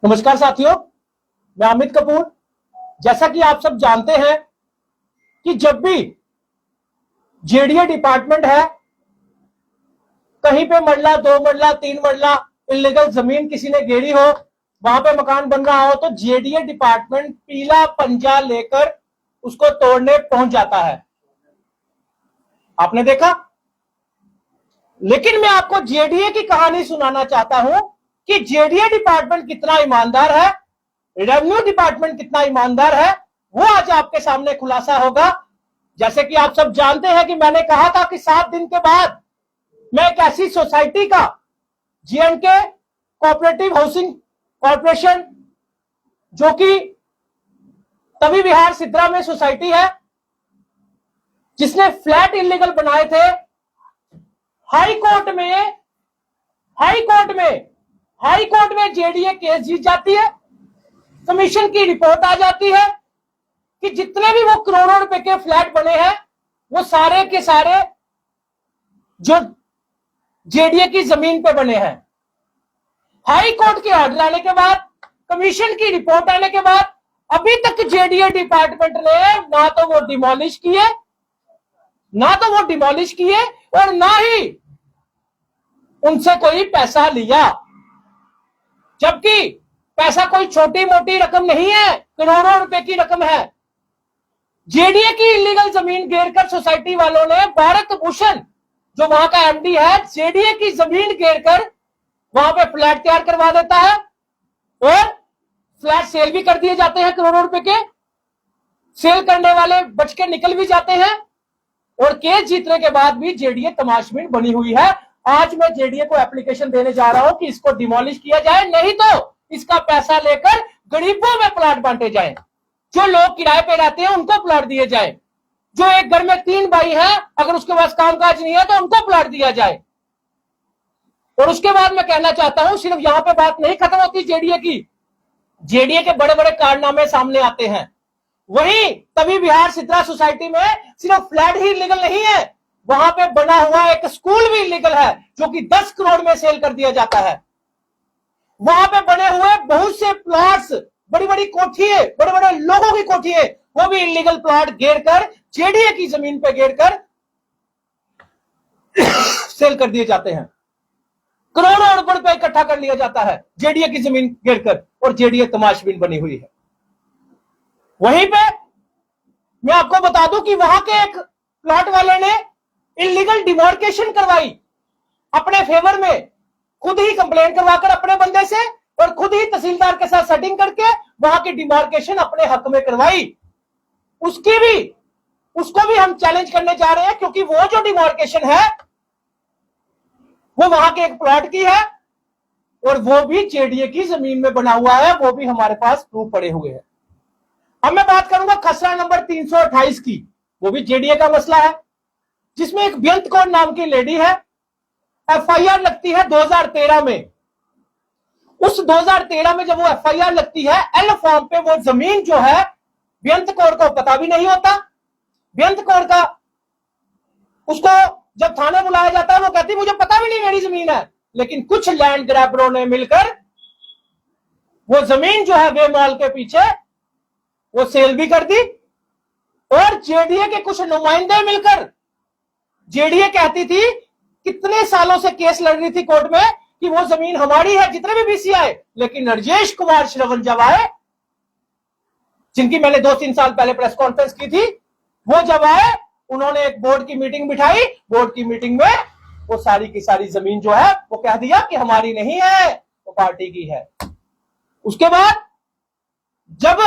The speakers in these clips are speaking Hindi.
नमस्कार साथियों, मैं अमित कपूर। जैसा कि आप सब जानते हैं कि जब भी जेडीए डिपार्टमेंट है, कहीं पे मरला, 2 मरला, 3 मरला इलीगल जमीन किसी ने घेरी हो, वहां पे मकान बन रहा हो, तो जेडीए डिपार्टमेंट पीला पंजा लेकर उसको तोड़ने पहुंच जाता है। आपने देखा। लेकिन मैं आपको जेडीए की कहानी सुनाना चाहता हूं कि जेडीए डिपार्टमेंट कितना ईमानदार है, रेवेन्यू डिपार्टमेंट कितना ईमानदार है, वो आज आपके सामने खुलासा होगा। जैसे कि आप सब जानते हैं कि मैंने कहा था कि 7 दिन के बाद मैं एक ऐसी सोसाइटी का, जीएनके कोऑपरेटिव हाउसिंग कॉर्पोरेशन, जो कि तभी विहार सिद्रा में सोसाइटी है, जिसने फ्लैट इलीगल बनाए थे, हाई कोर्ट में जेडीए केस जीत जाती है। कमीशन की रिपोर्ट आ जाती है कि जितने भी वो करोड़ों रुपए के फ्लैट बने हैं, वो सारे के सारे जो जेडीए की जमीन पे बने हैं। हाई कोर्ट के ऑर्डर आने के बाद, कमीशन की रिपोर्ट आने के बाद, अभी तक जेडीए डिपार्टमेंट ने ना तो वो डिमोलिश किए और ना ही उनसे कोई पैसा लिया। जबकि पैसा कोई छोटी मोटी रकम नहीं है, करोड़ों रुपए की रकम है। जेडीए की इलीगल जमीन घेरकर सोसाइटी वालों ने, भारत भूषण जो वहां का एमडी है, जेडीए की जमीन घेरकर वहां पे फ्लैट तैयार करवा देता है और फ्लैट सेल भी कर दिए जाते हैं। करोड़ों रुपए के सेल करने वाले बच के निकल भी जाते हैं और केस जीतने के बाद भी जेडीए तमाशबीन बनी हुई है। आज मैं जेडीए को एप्लीकेशन देने जा रहा हूं कि इसको डिमोलिश किया जाए, नहीं तो इसका पैसा लेकर गरीबों में प्लॉट बांटे जाएं। जो लोग किराए पे रहते हैं उनको प्लॉट दिए जाए। जो एक घर में 3 भाई हैं, अगर उसके पास कामकाज नहीं है तो उनको प्लॉट दिया जाए। और उसके बाद मैं कहना चाहता हूं, सिर्फ यहां पे बात नहीं खत्म होती जेडीए की। जेडीए के बड़े बड़े कारनामे सामने आते हैं। वहीं तभी बिहार सिद्रा सोसाइटी में सिर्फ फ्लैट ही इलीगल नहीं है, वहां पे बना हुआ एक स्कूल भी इलीगल है, जो कि 10 करोड़ में सेल कर दिया जाता है। वहां पे बने हुए बहुत से प्लॉट्स, बड़ी बड़ी कोठियां, बड़े बड़े लोगों की कोठियां, वो भी इलीगल प्लॉट घेरकर, जेडीए की जमीन पे घेरकर सेल कर दिए जाते हैं। करोड़ों रुपए इकट्ठा कर लिया जाता है जेडीए की जमीन घेरकर, और जेडीए तमाशबीन बनी हुई है। वहीं पे मैं आपको बता दूं कि वहां के एक प्लॉट वाले ने इलीगल डिमार्केशन करवाई अपने फेवर में, खुद ही कंप्लेंट करवाकर अपने बंदे से, और खुद ही तहसीलदार के साथ सेटिंग करके वहां की डिमार्केशन अपने हक में करवाई। उसको भी हम चैलेंज करने जा रहे हैं, क्योंकि वो जो डिमार्केशन है वो वहां के एक प्लॉट की है और वो भी जेडीए की जमीन में बना हुआ है। वो भी हमारे पास प्रूफ पड़े हुए हैं। अब मैं बात करूंगा खसरा नंबर 328 की। वो भी जेडीए का मसला है, जिसमें एक बेअंत कौर नाम की लेडी है। एफआईआर लगती है 2013 में। उस 2013 में जब वो एफआईआर लगती है, एल फॉर्म पे वो जमीन जो है, बेअंत कौर को पता भी नहीं होता। बेअंत कौर का, उसको जब थाने बुलाया जाता है, वो कहती मुझे पता भी नहीं मेरी जमीन है। लेकिन कुछ लैंड ग्रैबरों ने मिलकर वो जमीन जो है वे मॉल के पीछे वो सेल भी कर दी। और जेडीए के कुछ नुमाइंदे मिलकर, जेडीए कहती थी, कितने सालों से केस लड़ रही थी कोर्ट में कि वो जमीन हमारी है, जितने भी बीसी आए। लेकिन राजेश कुमार श्रवण जब आए, जिनकी मैंने 2-3 साल पहले प्रेस कॉन्फ्रेंस की थी, वो जब आए, उन्होंने एक बोर्ड की मीटिंग बिठाई। बोर्ड की मीटिंग में वो सारी की सारी जमीन जो है वो कह दिया कि हमारी नहीं है, वो पार्टी की है। उसके बाद जब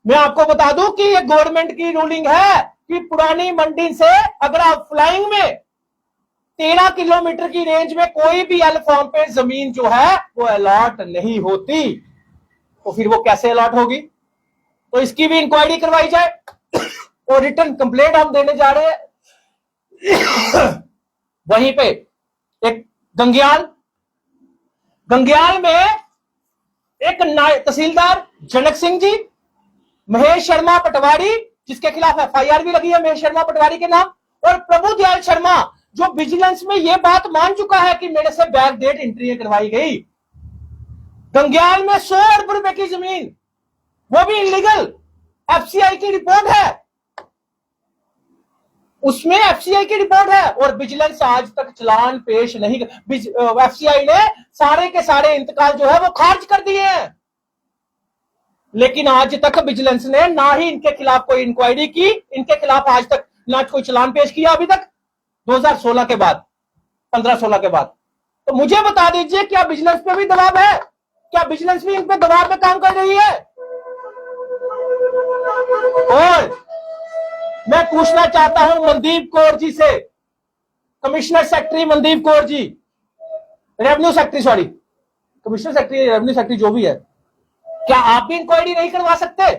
मैं आपको बता दूं कि ये गवर्नमेंट की रूलिंग है कि पुरानी मंडी से अगर आप फ्लाइंग में 13 किलोमीटर की रेंज में कोई भी एल फॉर्म पे जमीन जो है वो अलॉट नहीं होती, तो फिर वो कैसे अलॉट होगी? तो इसकी भी इंक्वायरी करवाई जाए और रिटर्न कंप्लेंट हम देने जा रहे हैं। वहीं पे एक गंग्याल में एक तहसीलदार जनक सिंह जी, महेश शर्मा पटवारी, जिसके खिलाफ एफआईआर भी लगी है महेश शर्मा पटवारी के नाम, और प्रभु दयाल शर्मा, जो विजिलेंस में यह बात मान चुका है कि मेरे से बैक डेट एंट्री करवाई गई। गंग्याल में 100 अरब रुपए की जमीन, वो भी इलीगल। एफसीआई की रिपोर्ट है, उसमें एफसीआई की रिपोर्ट है, और विजिलेंस आज तक चालान पेश नहीं। एफसीआई ने सारे के सारे इंतकाल जो है वो खारिज कर दिए हैं, लेकिन आज तक विजिलेंस ने ना ही इनके खिलाफ कोई इंक्वायरी की, इनके खिलाफ आज तक ना कोई चालान पेश किया अभी तक, 2016 के बाद, 15-16 के बाद। तो मुझे बता दीजिए, क्या विजिलेंस पे भी दबाव है? क्या विजिलेंस भी इन पे दबाव में काम कर रही है? और मैं पूछना चाहता हूं मनदीप कौर जी से, commissioner secretary Mandeep Kaur ji, revenue secretary, sorry commissioner secretary, revenue secretary जो भी है, क्या आप भी इंक्वायरी नहीं करवा सकते?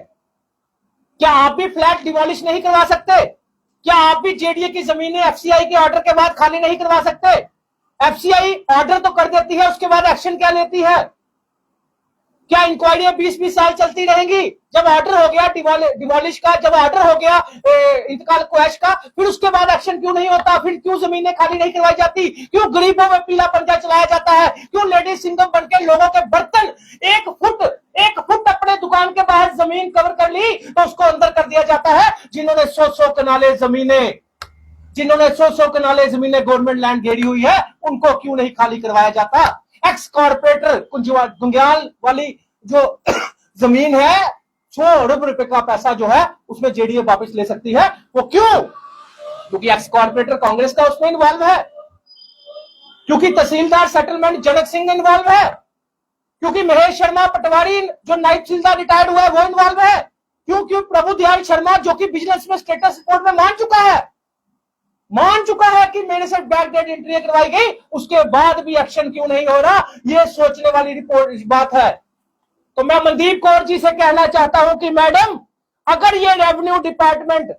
क्या आप भी फ्लैट डिमोलिश नहीं करवा सकते? क्या आप भी जेडीए की जमीनें एफसीआई के ऑर्डर के बाद खाली नहीं करवा सकते? एफसीआई ऑर्डर तो कर देती है, उसके बाद एक्शन क्या लेती है? क्या इंक्वायरियां 20-20 साल चलती रहेंगी? जब ऑर्डर हो गया डिमोलिश का, जब ऑर्डर हो गया इंतकाल क्वैश का, फिर उसके बाद एक्शन क्यों नहीं होता? फिर क्यों जमीनें खाली नहीं करवाई जाती? क्यों गरीबों में पीला पंजा चलाया जाता है? क्यों लेडीज सिंगम बनकर लोगों के बर्तन 1 फुट अपने दुकान के बाहर जमीन कवर कर ली तो उसको अंदर कर दिया जाता है? जिन्होंने 100-100 कनाले जमीनें गवर्नमेंट लैंड घेरी हुई है, उनको क्यों नहीं खाली करवाया जाता? एक्स कॉर्पोरेटर गुंग्याल वाली जो जमीन है, 100 अरब रुपए का पैसा जो है उसमें जेडीए वापस ले सकती है, वो क्यों? क्योंकि एक्स कॉर्पोरेटर कांग्रेस का उसमें इन्वॉल्व है, क्योंकि तहसीलदार सेटलमेंट जनक सिंह इन्वॉल्व है, क्योंकि महेश शर्मा पटवारी जो नायब तहसीलदार रिटायर्ड हुआ है वो इन्वॉल्व है, क्योंकि प्रभु दयाल शर्मा जो कि बिजनेस में स्टेटस रिपोर्ट में मान चुका है कि मेरे से बैकडेट एंट्री करवाई गई, उसके बाद भी एक्शन क्यों नहीं हो रहा? ये सोचने वाली रिपोर्ट बात है। तो मैं मनदीप कौर जी से कहना चाहता हूं कि मैडम, अगर ये रेवेन्यू डिपार्टमेंट,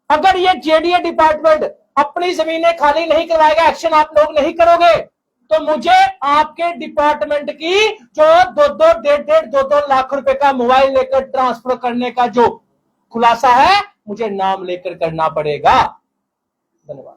अगर ये जेडीए डिपार्टमेंट अपनी जमीनें खाली नहीं करवाएगा, एक्शन आप लोग नहीं करोगे, तो मुझे आपके डिपार्टमेंट की जो 2-2 लाख रुपए का मोबाइल लेकर ट्रांसफर करने का जो खुलासा है, मुझे नाम लेकर करना पड़ेगा। धन्यवाद।